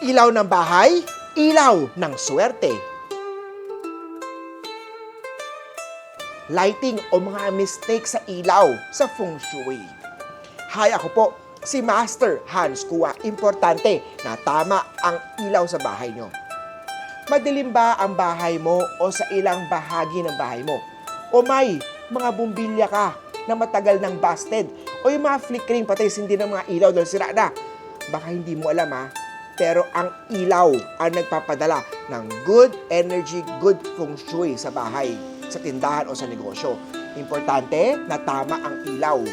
Ilaw ng bahay, ilaw ng swerte. Lighting o mga mistake sa ilaw sa feng shui. Hi, ako po, si Master Hans Kua. Importante na tama ang ilaw sa bahay nyo. Madilim ba ang bahay mo o sa ilang bahagi ng bahay mo? O may mga bumbilya ka na matagal nang busted o yung mga flickering patay sindi ng mga ilaw dahil sira na? Baka hindi mo alam pero ang ilaw ang nagpapadala ng good energy, good feng shui sa bahay, sa tindahan o sa negosyo. Importante na tama ang ilaw.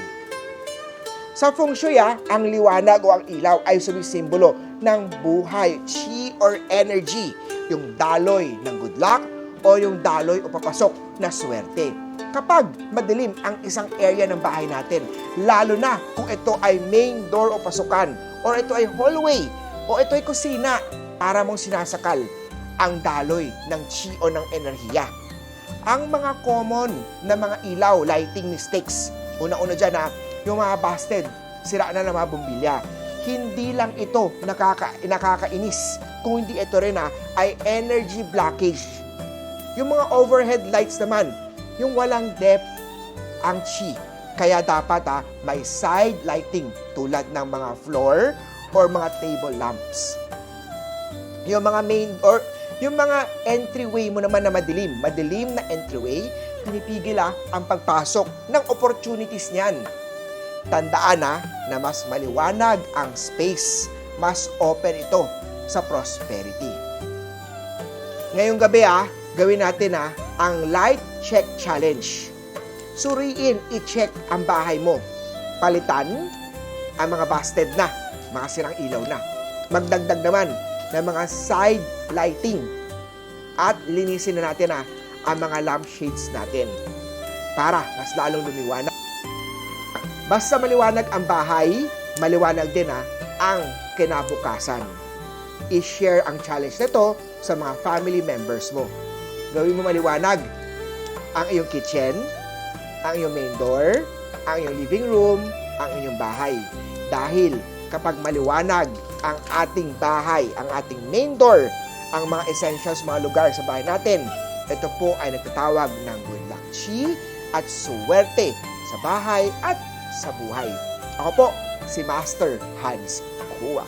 Sa feng shui, ang liwanag o ang ilaw ay sumisimbolo ng buhay, chi or energy, yung daloy ng good luck o yung daloy o papasok na swerte. Kapag madilim ang isang area ng bahay natin, lalo na kung ito ay main door o pasukan, or ito ay hallway, o ito ay kusina, para mong sinasakal ang daloy ng chi o ng enerhiya. Ang mga common na mga ilaw, lighting mistakes, una-una dyan yung mga busted, sira na ng mga bumbilya. Hindi lang ito nakakainis, kung hindi ito rin ay energy blockage. Yung mga overhead lights naman, yung walang depth ang chi. Kaya dapat may side lighting tulad ng mga floor or mga table lamps. Yung mga main or yung mga entryway mo naman na madilim na entryway, pinipigil ang pagpasok ng opportunities niyan. Tandaan na mas maliwanag ang space, mas open ito sa prosperity. Ngayong gabi gawin natin ang light check challenge. Suriin, i-check ang bahay mo. Palitan ang mga busted na, mga sirang ilaw na. Magdagdag naman ng mga side lighting at linisin na natin ang mga lampshades natin para mas lalong lumiwanag. Basta maliwanag ang bahay, maliwanag din ang kinabukasan. I-share ang challenge nito sa mga family members mo. Gawin mo maliwanag ang iyong kitchen, ang iyong main door, ang iyong living room, ang iyong bahay. Dahil kapag maliwanag ang ating bahay, ang ating main door, ang mga essentials, mga lugar sa bahay natin, ito po ay nagtatawag ng good luck chi at suwerte sa bahay at sa buhay. Ako po, si Master Hans Kua.